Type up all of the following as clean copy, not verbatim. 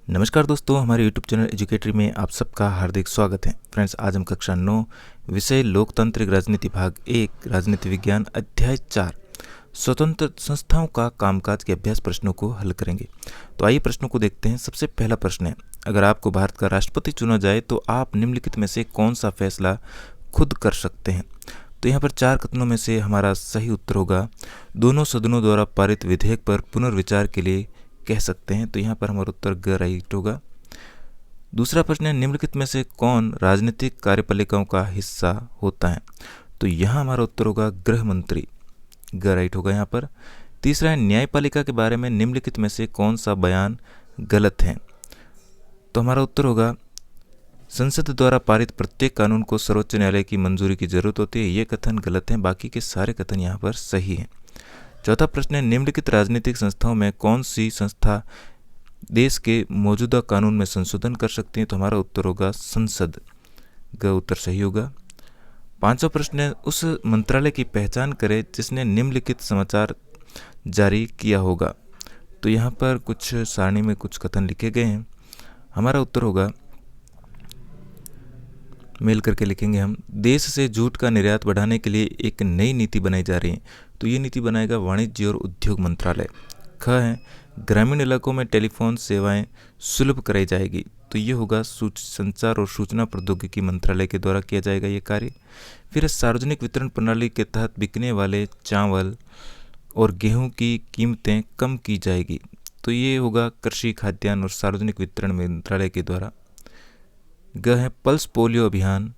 नमस्कार दोस्तों, हमारे YouTube चैनल एजुकेटरी में आप सबका हार्दिक स्वागत है। फ्रेंड्स, आज हम कक्षा 9 विषय लोकतांत्रिक राजनीति भाग 1 राजनीति विज्ञान अध्याय 4 स्वतंत्र संस्थाओं का कामकाज के अभ्यास प्रश्नों को हल करेंगे। तो आइए प्रश्नों को देखते हैं। सबसे पहला प्रश्न है, अगर आपको भारत का राष्ट्रपति चुना जाए तो आप निम्नलिखित में से कौन सा फैसला खुद कर सकते हैं। तो यहाँ पर 4 कथनों में से हमारा सही उत्तर होगा दोनों सदनों द्वारा पारित विधेयक पर पुनर्विचार के लिए कह सकते हैं। तो यहाँ पर हमारा उत्तर ग राइट होगा। दूसरा प्रश्न है, निम्नलिखित में से कौन राजनीतिक कार्यपालिकाओं का हिस्सा होता है। तो यहाँ हमारा उत्तर होगा गृह मंत्री, ग राइट होगा यहाँ पर। तीसरा है, न्यायपालिका के बारे में निम्नलिखित में से कौन सा बयान गलत है। तो हमारा उत्तर होगा संसद द्वारा पारित प्रत्येक कानून को सर्वोच्च न्यायालय की मंजूरी की जरूरत होती है। ये कथन गलत है, बाकी के सारे कथन यहाँ पर सही हैं। चौथा प्रश्न है, निम्नलिखित राजनीतिक संस्थाओं में कौन सी संस्था देश के मौजूदा कानून में संशोधन कर सकती है। तो हमारा उत्तर होगा संसद, ग उत्तर सही होगा। पांचवा प्रश्न है, उस मंत्रालय की पहचान करें जिसने निम्नलिखित समाचार जारी किया होगा। तो यहाँ पर कुछ सारणी में कुछ कथन लिखे गए हैं। हमारा उत्तर होगा, मेल करके लिखेंगे हम, देश से जूट का निर्यात बढ़ाने के लिए एक नई नीति बनाई जा रही है। तो ये नीति बनाएगा वाणिज्य और उद्योग मंत्रालय। ख है, ग्रामीण इलाकों में टेलीफोन सेवाएं सुलभ कराई जाएगी। तो ये होगा संचार और सूचना प्रौद्योगिकी मंत्रालय के द्वारा किया जाएगा ये कार्य। फिर सार्वजनिक वितरण प्रणाली के तहत बिकने वाले चावल और गेहूं की कीमतें कम की जाएगी। तो ये होगा कृषि खाद्यान्न और सार्वजनिक वितरण मंत्रालय के द्वारा। ग है, पल्स पोलियो अभियान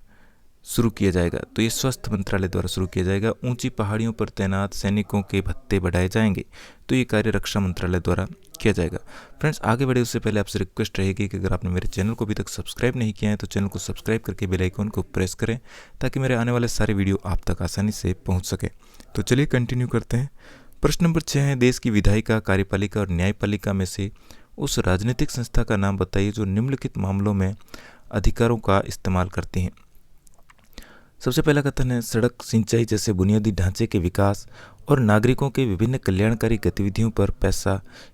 शुरू किया जाएगा। तो ये स्वास्थ्य मंत्रालय द्वारा शुरू किया जाएगा। ऊंची पहाड़ियों पर तैनात सैनिकों के भत्ते बढ़ाए जाएंगे। तो ये कार्य रक्षा मंत्रालय द्वारा किया जाएगा। फ्रेंड्स, आगे बढ़े उससे पहले आपसे रिक्वेस्ट रहेगी कि अगर आपने मेरे चैनल को अभी तक सब्सक्राइब नहीं किया है तो चैनल को सब्सक्राइब करके बेल आइकन को प्रेस करें ताकि मेरे आने वाले सारे वीडियो आप तक आसानी से पहुँच सके। तो चलिए कंटिन्यू करते हैं। प्रश्न नंबर 6 है, देश की विधायिका, कार्यपालिका और न्यायपालिका में से उस राजनीतिक संस्था का नाम बताइए जो निम्नलिखित मामलों में अधिकारों का इस्तेमाल करती हैं। सबसे पहला कथन है, सड़क, सिंचाई जैसे बुनियादी ढांचे के विकास और नागरिकों के विभिन्न कल्याणकारी गतिविधियों पर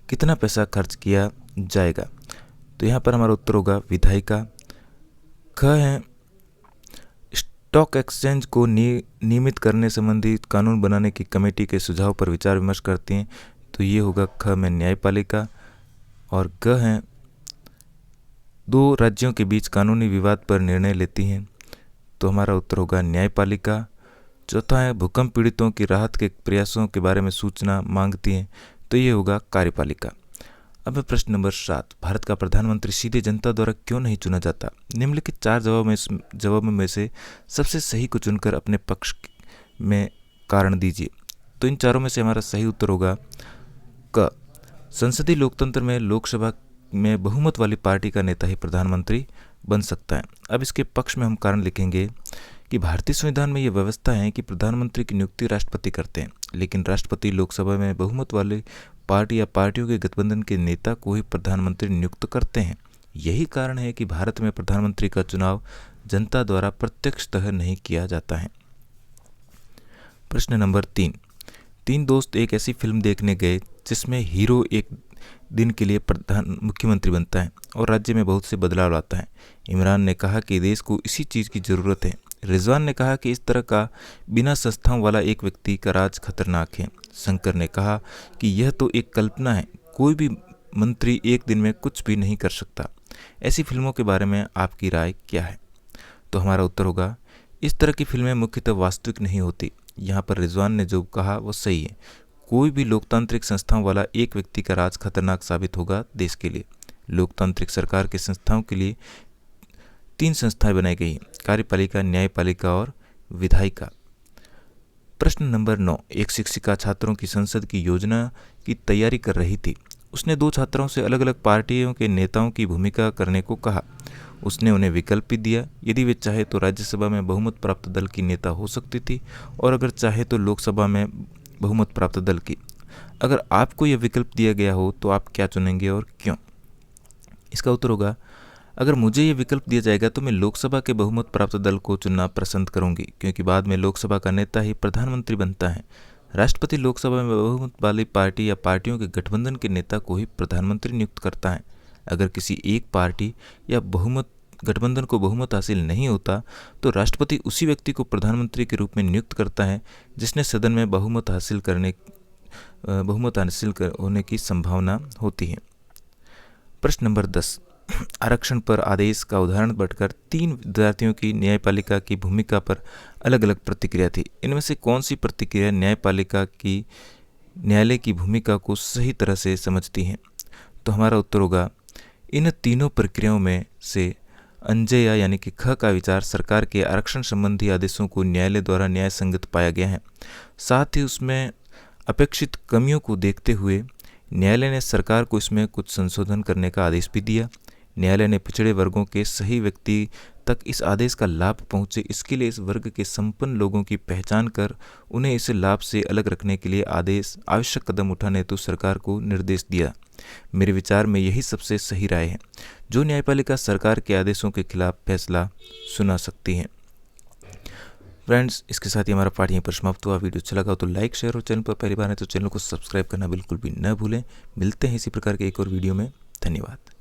कितना पैसा खर्च किया जाएगा। तो यहाँ पर हमारा उत्तर होगा विधायिका। ख है, स्टॉक एक्सचेंज को नियमित करने संबंधी कानून बनाने की कमेटी के सुझाव पर विचार विमर्श करती हैं। तो ये होगा ख में न्यायपालिका। और ग है, 2 राज्यों के बीच कानूनी विवाद पर निर्णय लेती हैं। तो हमारा उत्तर होगा न्यायपालिका। चौथा है, भूकंप पीड़ितों की राहत के प्रयासों के बारे में सूचना मांगती हैं। तो ये होगा कार्यपालिका। अब है प्रश्न नंबर 7, भारत का प्रधानमंत्री सीधे जनता द्वारा क्यों नहीं चुना जाता। निम्नलिखित 4 जवाबों में से सबसे सही को चुनकर अपने पक्ष में कारण दीजिए। तो इन चारों में से हमारा सही उत्तर होगा क, संसदीय लोकतंत्र में लोकसभा में बहुमत वाली पार्टी का नेता ही प्रधानमंत्री बन सकता है। अब इसके पक्ष में हम कारण लिखेंगे कि भारतीय संविधान में यह व्यवस्था है कि प्रधानमंत्री की नियुक्ति राष्ट्रपति करते हैं, लेकिन राष्ट्रपति लोकसभा में बहुमत वाली पार्टी या पार्टियों के गठबंधन के नेता को ही प्रधानमंत्री नियुक्त करते हैं। यही कारण है कि भारत में प्रधानमंत्री का चुनाव जनता द्वारा प्रत्यक्षतः नहीं किया जाता है। प्रश्न नंबर 3 दोस्त एक ऐसी फिल्म देखने गए जिसमें हीरो एक दिन के लिए मुख्यमंत्री बनता है और राज्य में बहुत से बदलाव लाता है। इमरान ने कहा कि देश को इसी चीज़ की ज़रूरत है। रिजवान ने कहा कि इस तरह का बिना संस्थाओं वाला एक व्यक्ति का राज खतरनाक है। शंकर ने कहा कि यह तो एक कल्पना है, कोई भी मंत्री एक दिन में कुछ भी नहीं कर सकता। ऐसी फिल्मों के बारे में आपकी राय क्या है। तो हमारा उत्तर होगा, इस तरह की फिल्में मुख्यतः वास्तविक नहीं होती। यहाँ पर रिजवान ने जो कहा वो सही है। कोई भी लोकतांत्रिक संस्थाओं वाला एक व्यक्ति का राज खतरनाक साबित होगा देश के लिए। लोकतांत्रिक सरकार के संस्थाओं के लिए 3 संस्थाएं बनाई गई हैं, कार्यपालिका, न्यायपालिका और विधायिका। प्रश्न नंबर 9, एक शिक्षिका छात्रों की संसद की योजना की तैयारी कर रही थी। उसने 2 छात्रों से अलग अलग पार्टियों के नेताओं की भूमिका करने को कहा। उसने उन्हें विकल्प भी दिया, यदि वे चाहे तो राज्यसभा में बहुमत प्राप्त दल की नेता हो सकती थी और अगर चाहे तो लोकसभा में बहुमत प्राप्त दल की। अगर आपको यह विकल्प दिया गया हो तो आप क्या चुनेंगे और क्यों। इसका उत्तर होगा, अगर मुझे ये विकल्प दिया जाएगा तो मैं लोकसभा के बहुमत प्राप्त दल को चुनना पसंद करूंगी, क्योंकि बाद में लोकसभा का नेता ही प्रधानमंत्री बनता है। राष्ट्रपति लोकसभा में बहुमत वाली पार्टी या पार्टियों के गठबंधन के नेता को ही प्रधानमंत्री नियुक्त करता है। अगर किसी एक पार्टी या गठबंधन को बहुमत हासिल नहीं होता तो राष्ट्रपति उसी व्यक्ति को प्रधानमंत्री के रूप में नियुक्त करता है जिसने सदन में बहुमत हासिल होने की संभावना होती है। प्रश्न नंबर 10, आरक्षण पर आदेश का उदाहरण बढ़कर 3 विद्यार्थियों की न्यायपालिका की भूमिका पर अलग अलग प्रतिक्रिया थी। इनमें से कौन सी प्रतिक्रिया न्यायालय की भूमिका को सही तरह से समझती है? तो हमारा उत्तर होगा इन तीनों प्रक्रियाओं में से अंजया यानी कि ख का विचार सरकार के आरक्षण संबंधी आदेशों को न्यायालय द्वारा न्याय संगत पाया गया है। साथ ही उसमें अपेक्षित कमियों को देखते हुए न्यायालय ने सरकार को इसमें कुछ संशोधन करने का आदेश भी दिया। न्यायालय ने पिछड़े वर्गों के सही व्यक्ति तक इस आदेश का लाभ पहुंचे, इसके लिए इस वर्ग के संपन्न लोगों की पहचान कर उन्हें इस लाभ से अलग रखने के लिए आवश्यक कदम उठाने हेतु सरकार को निर्देश दिया। मेरे विचार में यही सबसे सही राय है। जो न्यायपालिका सरकार के आदेशों के खिलाफ फैसला सुना सकती है। फ्रेंड्स, इसके साथ ही हमारा पाठ यहीं पर समाप्त हुआ। वीडियो अच्छा लगा तो लाइक, शेयर और चैनल पर पहली बार है तो चैनल को सब्सक्राइब करना बिल्कुल भी न भूलें। मिलते हैं इसी प्रकार के एक और वीडियो में। धन्यवाद।